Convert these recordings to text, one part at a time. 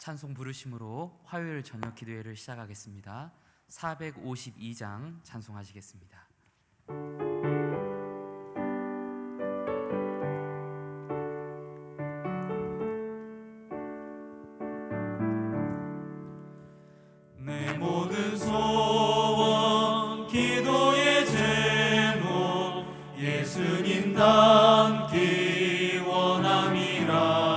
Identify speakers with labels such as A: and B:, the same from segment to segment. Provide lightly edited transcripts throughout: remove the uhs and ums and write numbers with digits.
A: 찬송 부르심으로 화요일 저녁 기도회를 시작하겠습니다. 452장 찬송하시겠습니다.
B: 내 모든 소원 기도의 제목 예수님 닮기 원함이라.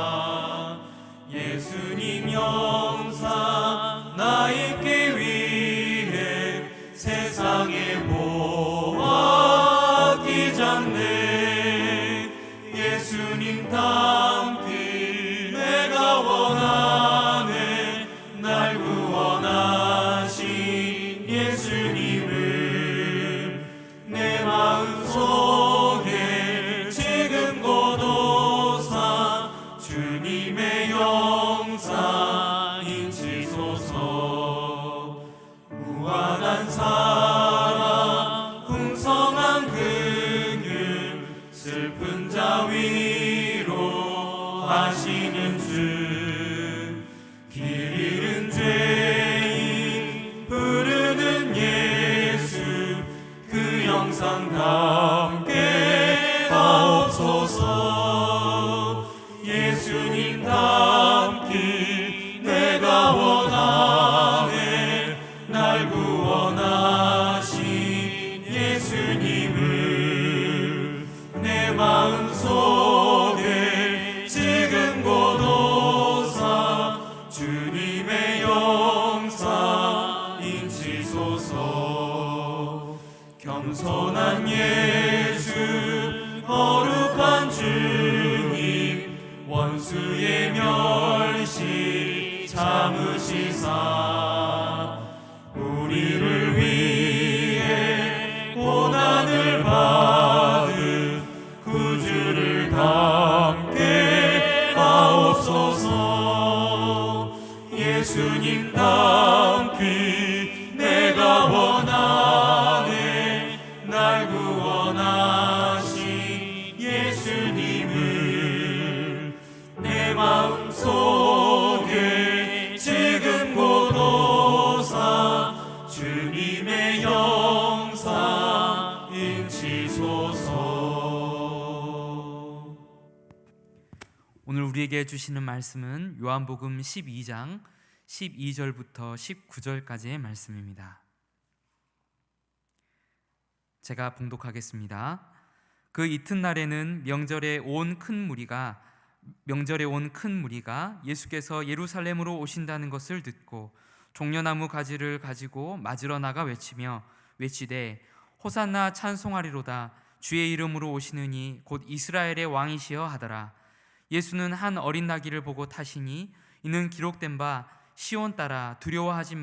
B: 예수님 영상 나 있기 위해 세상에 보아 아끼잖네. 예수님 닮기 내가 원하네. 날 구원하신 예수님을 내 마음속에 지금 고도사 주님의 영상 인치소서. 무한한 사랑 풍성한 긍휼 슬픈 자 위로 하시는 주. 길 잃은 죄인 부르는 예수 그 영상 담게 하옵소서. 예수님 닮기 내가 원하네. 날 구원하신 예수님을 내 마음속에 지금 고도사 주님의 영상 인치소서. 겸손한 예수 거룩한 주님 원수의 멸시 참으시사 우리를 위해 고난을 받은 구주를 담게 하옵소서. 예수님 닮기 내가 원하네. 날 구원하신 예수님을 내 마음속에 지금 고도사 주님의 영상 인치소서.
A: 오늘 우리에게 주시는 말씀은 요한복음 12장 12절부터 19절까지의 말씀입니다. 제가 봉독하겠습니다. 그 이튿날에는 명절에 온 큰 무리가 예수께서 예루살렘으로 오신다는 것을 듣고 종려나무 가지를 가지고 맞으러 나가 외치되 호산나 찬송하리로다. 주의 이름으로 오시느니 곧 이스라엘의 왕이시여 하더라. 예수는 한 어린 나귀를 보고 타시니 이는 기록된 바 시온 따라 두려워하지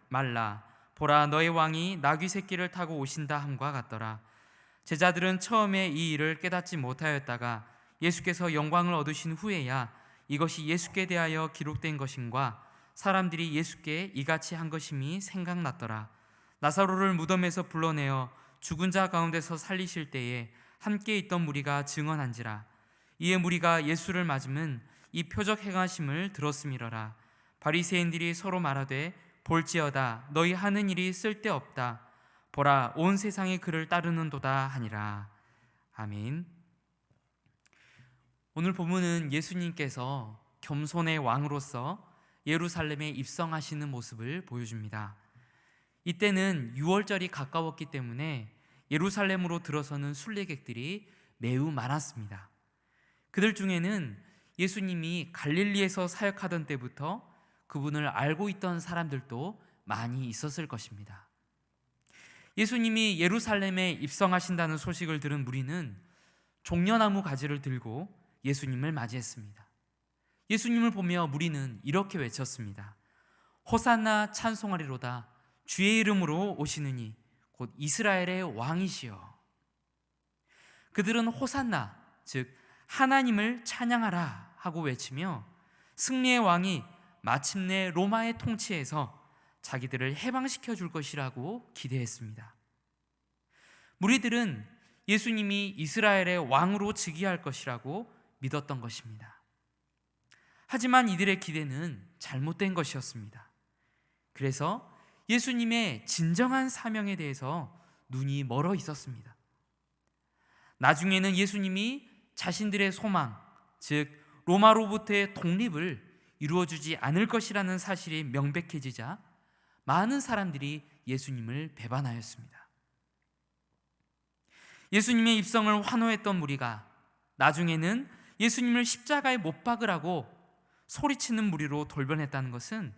A: 말라. 보라, 너의 왕이 나귀 새끼를 타고 오신다 함과 같더라. 제자들은 처음에 이 일을 깨닫지 못하였다가 예수께서 영광을 얻으신 후에야 이것이 예수께 대하여 기록된 것인과 사람들이 예수께 이같이 한 것임이 생각났더라. 나사로를 무덤에서 불러내어 죽은 자 가운데서 살리실 때에 함께 있던 무리가 증언한지라. 이에 무리가 예수를 맞음은 이 표적 행하심을 들었음이러라. 바리새인들이 서로 말하되 볼지어다 너희 하는 일이 쓸데없다. 보라, 온 세상이 그를 따르는도다 하니라. 아멘. 오늘 본문은 예수님께서 겸손의 왕으로서 예루살렘에 입성하시는 모습을 보여줍니다. 이때는 유월절이 가까웠기 때문에 예루살렘으로 들어서는 순례객들이 매우 많았습니다. 그들 중에는 예수님이 갈릴리에서 사역하던 때부터 그분을 알고 있던 사람들도 많이 있었을 것입니다. 예수님이 예루살렘에 입성하신다는 소식을 들은 무리는 종려나무 가지를 들고 예수님을 맞이했습니다. 예수님을 보며 무리는 이렇게 외쳤습니다. 호산나 찬송하리로다. 주의 이름으로 오시느니 곧 이스라엘의 왕이시여. 그들은 호산나, 즉 하나님을 찬양하라 하고 외치며 승리의 왕이 마침내 로마의 통치에서 자기들을 해방시켜 줄 것이라고 기대했습니다. 무리들은 예수님이 이스라엘의 왕으로 즉위할 것이라고 믿었던 것입니다. 하지만 이들의 기대는 잘못된 것이었습니다. 그래서 예수님의 진정한 사명에 대해서 눈이 멀어 있었습니다. 나중에는 예수님이 자신들의 소망, 즉 로마로부터의 독립을 이루어주지 않을 것이라는 사실이 명백해지자 많은 사람들이 예수님을 배반하였습니다. 예수님의 입성을 환호했던 무리가 나중에는 예수님을 십자가에 못 박으라고 소리치는 무리로 돌변했다는 것은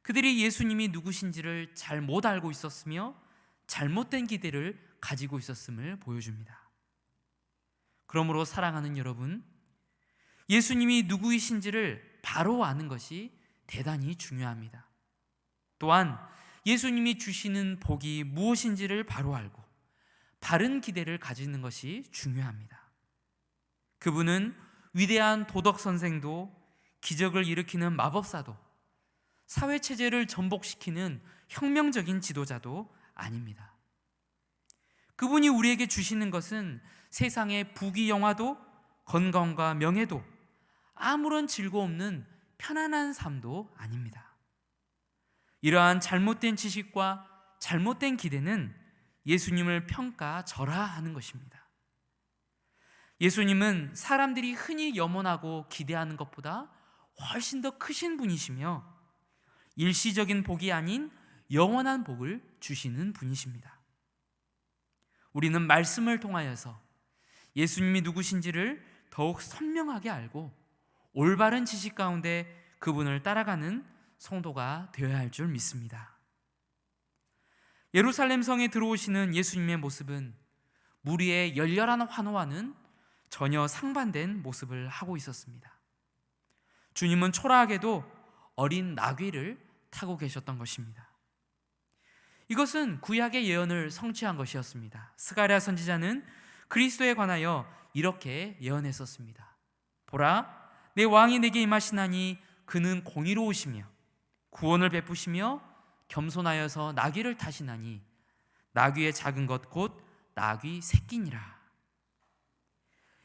A: 그들이 예수님이 누구신지를 잘 못 알고 있었으며 잘못된 기대를 가지고 있었음을 보여줍니다. 그러므로 사랑하는 여러분, 예수님이 누구이신지를 바로 아는 것이 대단히 중요합니다. 또한 예수님이 주시는 복이 무엇인지를 바로 알고 바른 기대를 가지는 것이 중요합니다. 그분은 위대한 도덕 선생도 기적을 일으키는 마법사도 사회체제를 전복시키는 혁명적인 지도자도 아닙니다. 그분이 우리에게 주시는 것은 세상의 부귀영화도 건강과 명예도 아무런 질거 없는 편안한 삶도 아닙니다. 이러한 잘못된 지식과 잘못된 기대는 예수님을 평가절하하는 것입니다. 예수님은 사람들이 흔히 염원하고 기대하는 것보다 훨씬 더 크신 분이시며 일시적인 복이 아닌 영원한 복을 주시는 분이십니다. 우리는 말씀을 통하여서 예수님이 누구신지를 더욱 선명하게 알고 올바른 지식 가운데 그분을 따라가는 성도가 되어야 할 줄 믿습니다. 예루살렘 성에 들어오시는 예수님의 모습은 무리의 열렬한 환호와는 전혀 상반된 모습을 하고 있었습니다. 주님은 초라하게도 어린 나귀를 타고 계셨던 것입니다. 이것은 구약의 예언을 성취한 것이었습니다. 스가랴 선지자는 그리스도에 관하여 이렇게 예언했었습니다. 보라, 내 왕이 내게 임하시나니 그는 공의로우시며 구원을 베푸시며 겸손하여서 나귀를 타시나니 나귀의 작은 것 곧 나귀 새끼니라.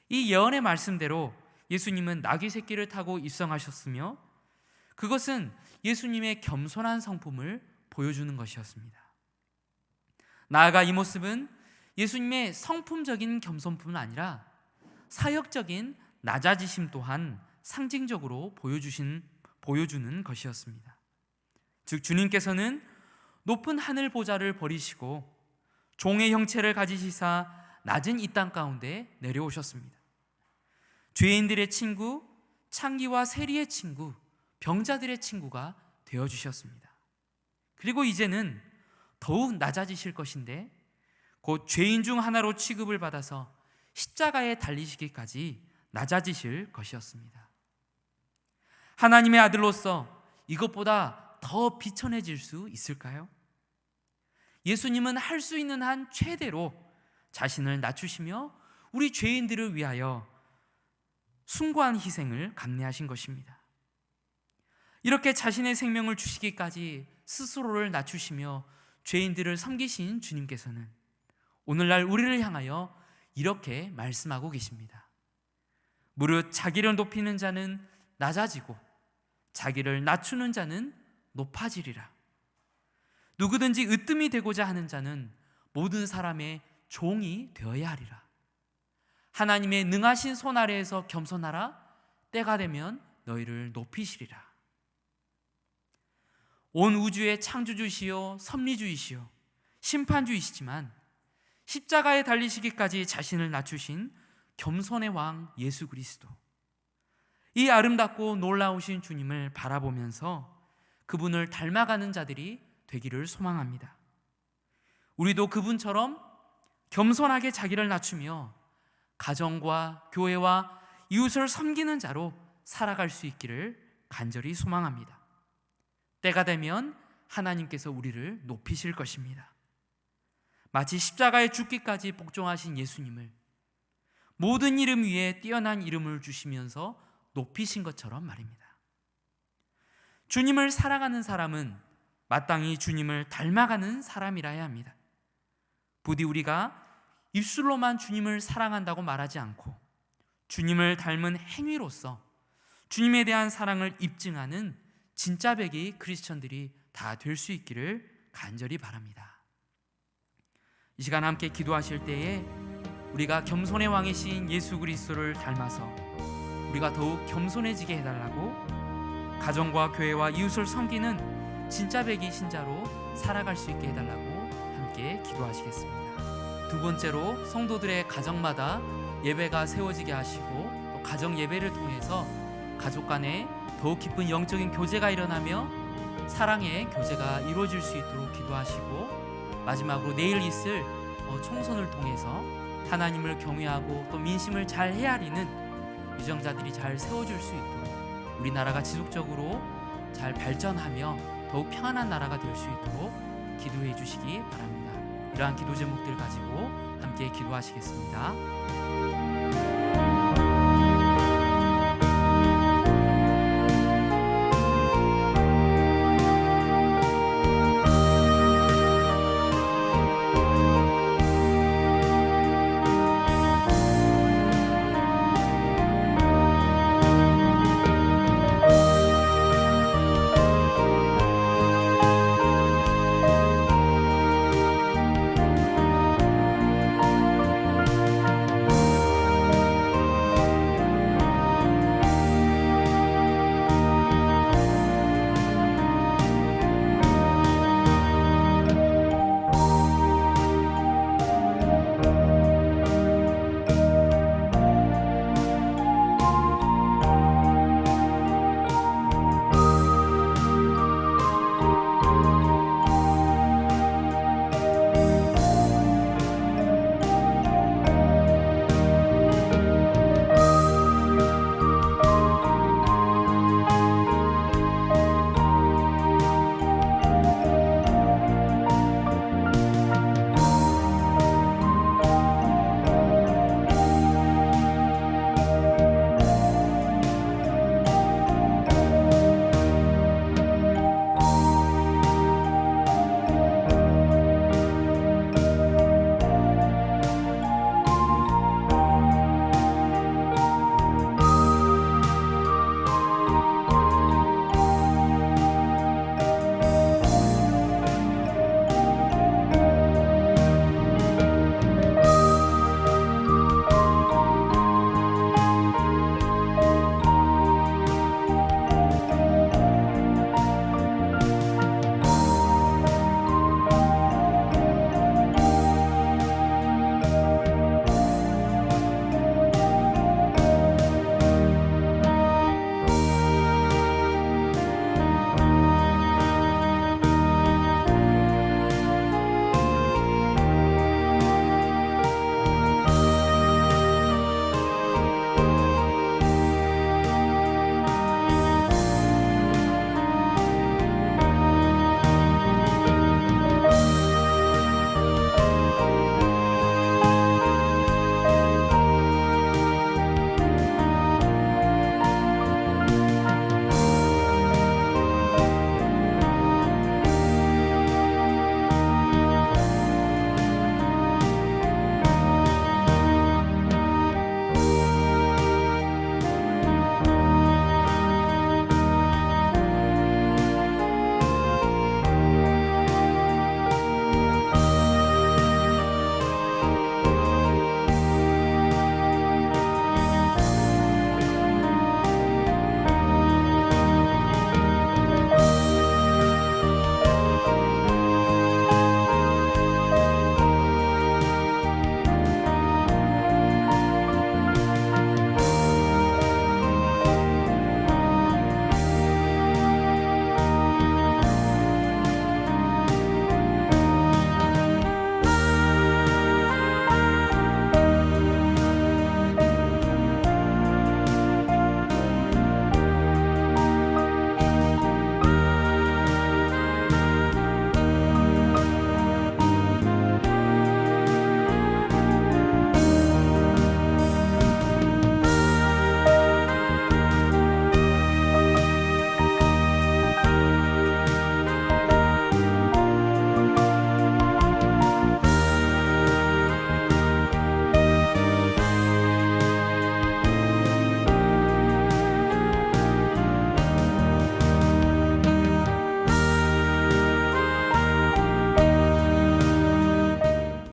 A: 이 예언의 말씀대로 예수님은 나귀 새끼를 타고 입성하셨으며 그것은 예수님의 겸손한 성품을 보여주는 것이었습니다. 나아가 이 모습은 예수님의 성품적인 겸손뿐 아니라 사역적인 낮아지심 또한 상징적으로 보여주는 것이었습니다. 즉 주님께서는 높은 하늘 보좌를 버리시고 종의 형체를 가지시사 낮은 이 땅 가운데 내려오셨습니다. 죄인들의 친구, 창기와 세리의 친구, 병자들의 친구가 되어주셨습니다. 그리고 이제는 더욱 낮아지실 것인데 곧 죄인 중 하나로 취급을 받아서 십자가에 달리시기까지 낮아지실 것이었습니다. 하나님의 아들로서 이것보다 더 비천해질 수 있을까요? 예수님은 할 수 있는 한 최대로 자신을 낮추시며 우리 죄인들을 위하여 숭고한 희생을 감내하신 것입니다. 이렇게 자신의 생명을 주시기까지 스스로를 낮추시며 죄인들을 섬기신 주님께서는 오늘날 우리를 향하여 이렇게 말씀하고 계십니다. 무릇 자기를 높이는 자는 낮아지고 자기를 낮추는 자는 높아지리라. 누구든지 으뜸이 되고자 하는 자는 모든 사람의 종이 되어야 하리라. 하나님의 능하신 손 아래에서 겸손하라. 때가 되면 너희를 높이시리라. 온 우주의 창조주이시요 섭리주이시요 심판주이시지만 십자가에 달리시기까지 자신을 낮추신 겸손의 왕 예수 그리스도, 이 아름답고 놀라우신 주님을 바라보면서 그분을 닮아가는 자들이 되기를 소망합니다. 우리도 그분처럼 겸손하게 자기를 낮추며 가정과 교회와 이웃을 섬기는 자로 살아갈 수 있기를 간절히 소망합니다. 때가 되면 하나님께서 우리를 높이실 것입니다. 마치 십자가에 죽기까지 복종하신 예수님을 모든 이름 위에 뛰어난 이름을 주시면서 높이신 것처럼 말입니다. 주님을 사랑하는 사람은 마땅히 주님을 닮아가는 사람이라야 합니다. 부디 우리가 입술로만 주님을 사랑한다고 말하지 않고 주님을 닮은 행위로서 주님에 대한 사랑을 입증하는 진짜 백이 크리스천들이 다 될 수 있기를 간절히 바랍니다. 이 시간 함께 기도하실 때에 우리가 겸손의 왕이신 예수 그리스도를 닮아서 우리가 더욱 겸손해지게 해달라고, 가정과 교회와 이웃을 섬기는 진짜 백이 신자로 살아갈 수 있게 해달라고 함께 기도하시겠습니다. 두 번째로, 성도들의 가정마다 예배가 세워지게 하시고 또 가정 예배를 통해서 가족 간에 더욱 깊은 영적인 교제가 일어나며 사랑의 교제가 이루어질 수 있도록 기도하시고, 마지막으로 내일 있을 총선을 통해서 하나님을 경외하고 또 민심을 잘 헤아리는 유정자들이 잘 세워질 수 있도록 우리나라가 지속적으로 잘 발전하며 더욱 평안한 나라가 될 수 있도록 기도해 주시기 바랍니다. 이러한 기도 제목들 가지고 함께 기도하시겠습니다.